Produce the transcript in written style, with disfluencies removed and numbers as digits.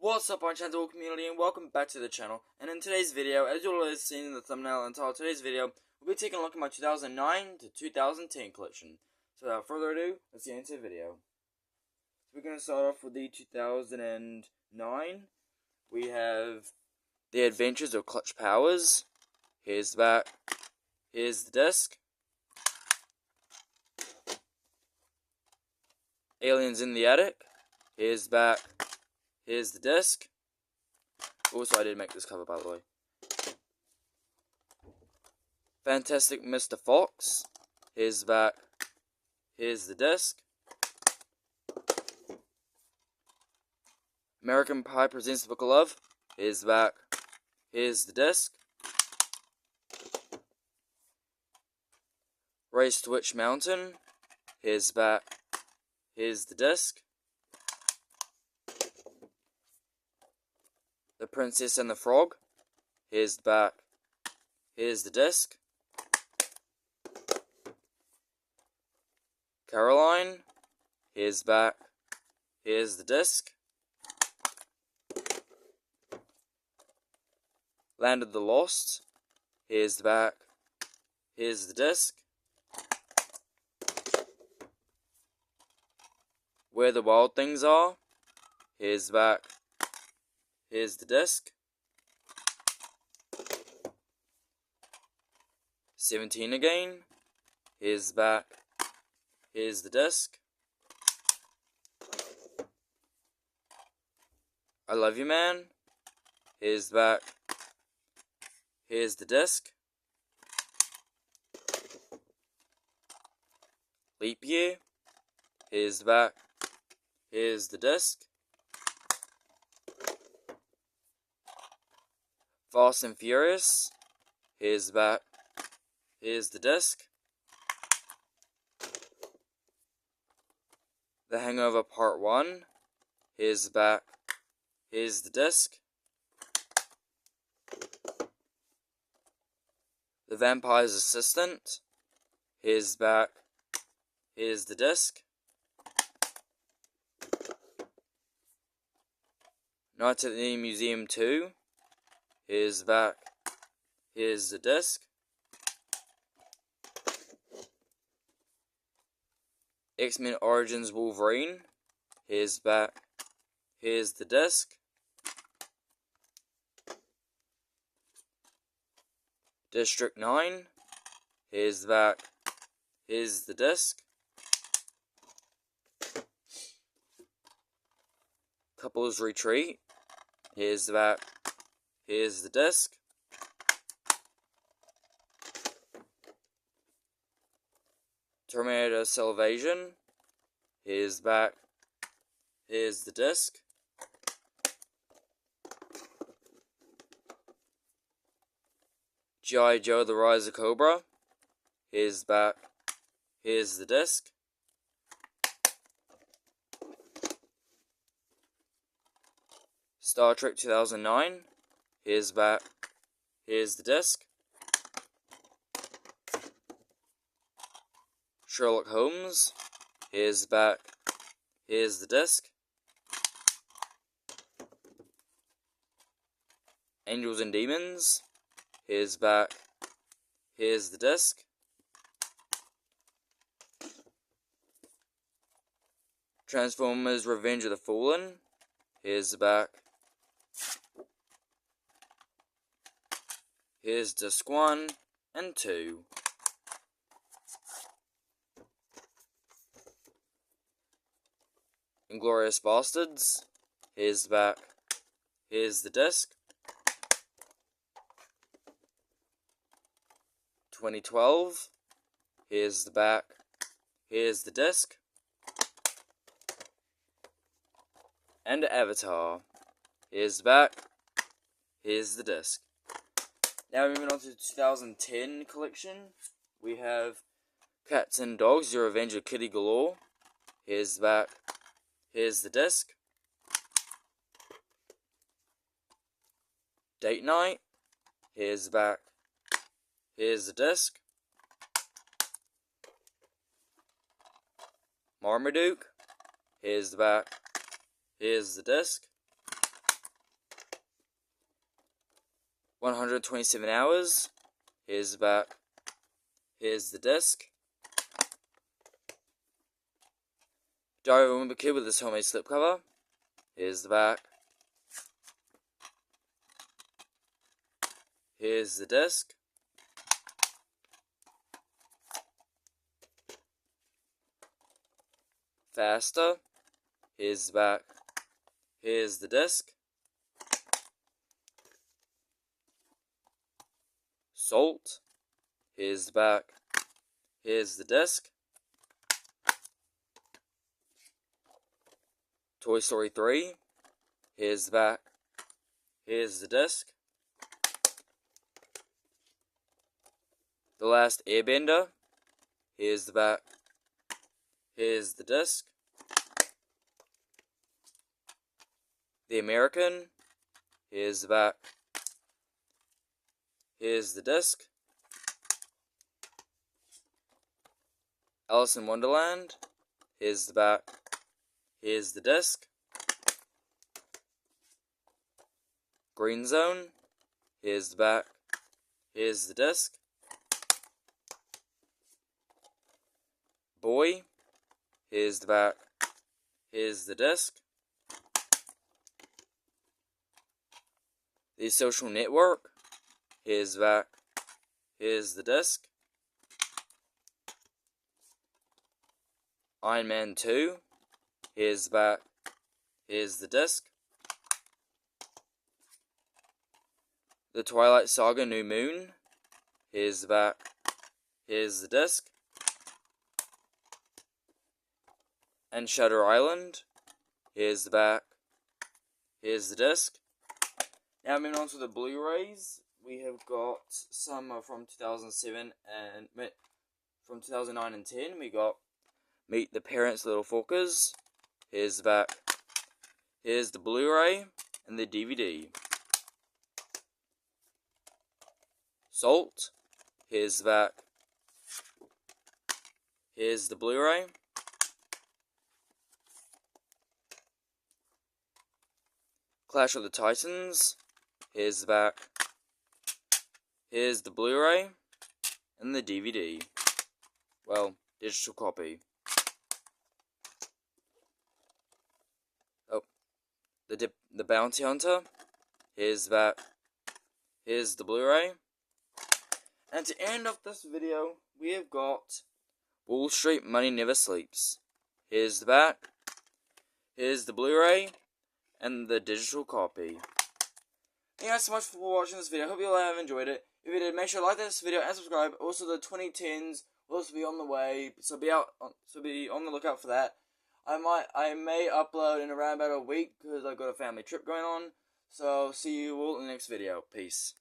What's up, channel community, and welcome back to the channel. And in today's video, as you'll have seen in the thumbnail and title of today's video, we'll be taking a look at my 2009 to 2010 collection. So without further ado, let's get into the video. So we're going to start off with the 2009. We have The Adventures of Clutch Powers. Here's the back. Here's the disc. Aliens in the Attic. Here's the back. Here's the disc. Also, I did make this cover, by the way. Fantastic Mr. Fox. Here's the back. Here's the disc. American Pie Presents the Book of Love. Here's the back. Here's the disc. Race to Witch Mountain. Here's the back. Here's the disc. The Princess and the Frog. Here's the back. Here's the disc. Caroline. Here's the back. Here's the disc. Land of the Lost. Here's the back. Here's the disc. Where the Wild Things Are. Here's the back. Here's the disc. 17 Again. Here's the back. Here's the disc. I Love You Man. Here's the back. Here's the disc. Leap Year. Here's the back. Here's the disc. Fast and Furious. Here's the back. Here's the disc. The Hangover Part 1. Here's the back. Here's the disc. The Vampire's Assistant. Here's the back. Here's the disc. Night at the Museum 2. Here's the back. Here's the disc. X-Men Origins Wolverine. Here's the back. Here's the disc. District 9. Here's the back. Here's the disc. Couples Retreat. Here's the back. Here's the disc. Terminator Salvation. Here's the back. Here's the disc. G.I. Joe The Rise of Cobra. Here's the back. Here's the disc. Star Trek 2009. Here's the back. Here's the disc. Sherlock Holmes. Here's the back. Here's the disc. Angels and Demons. Here's the back. Here's the disc. Transformers Revenge of the Fallen. Here's the back. Here's disc 1 and 2. Inglourious Bastards. Here's the back. Here's the disc. 2012. Here's the back. Here's the disc. And Avatar. Here's the back. Here's the disc. Now moving on to the 2010 collection. We have Cats and Dogs, The Revenge of Kitty Galore. Here's the back. Here's the disc. Date Night. Here's the back. Here's the disc. Marmaduke. Here's the back. Here's the disc. 127 hours. Here's the back. Here's the disc. Diary of a Wimpy Kid with this homemade slipcover. Here's the back. Here's the disc. Faster. Here's the back. Here's the disc. Salt. Here's the back. Here's the disc. Toy Story 3. Here's the back. Here's the disc. The Last Airbender. Here's the back. Here's the disc. The American. Here's the back. Here's the disc. Alice in Wonderland. Here's the back. Here's the disc. Green Zone. Here's the back. Here's the disc. Boy. Here's the back. Here's the disc. The Social Network. Here's the back. Here's the disc. Iron Man 2. Here's the back. Here's the disc. The Twilight Saga New Moon. Here's the back. Here's the disc. And Shutter Island. Here's the back. Here's the disc. Now moving on to the Blu-rays. We have got some from 2007 and from 2009 and 10. We got Meet the Parents' Little Forkers. Here's the back. Here's the Blu-ray and the DVD. Salt. Here's the back. Here's the Blu-ray. Clash of the Titans. Here's the back. Here's the Blu-ray and the DVD. Well, digital copy. Oh, the Bounty Hunter. Here's the back. Here's the Blu-ray. And to end off this video, we have got Wall Street Money Never Sleeps. Here's the back. Here's the Blu-ray and the digital copy. Thank you guys so much for watching this video. I hope you all have enjoyed it. If you did, make sure to like this video and subscribe. Also, the 2010s will also be on the way, so be on the lookout for that. I may upload in around about a week because I've got a family trip going on. So see you all in the next video. Peace.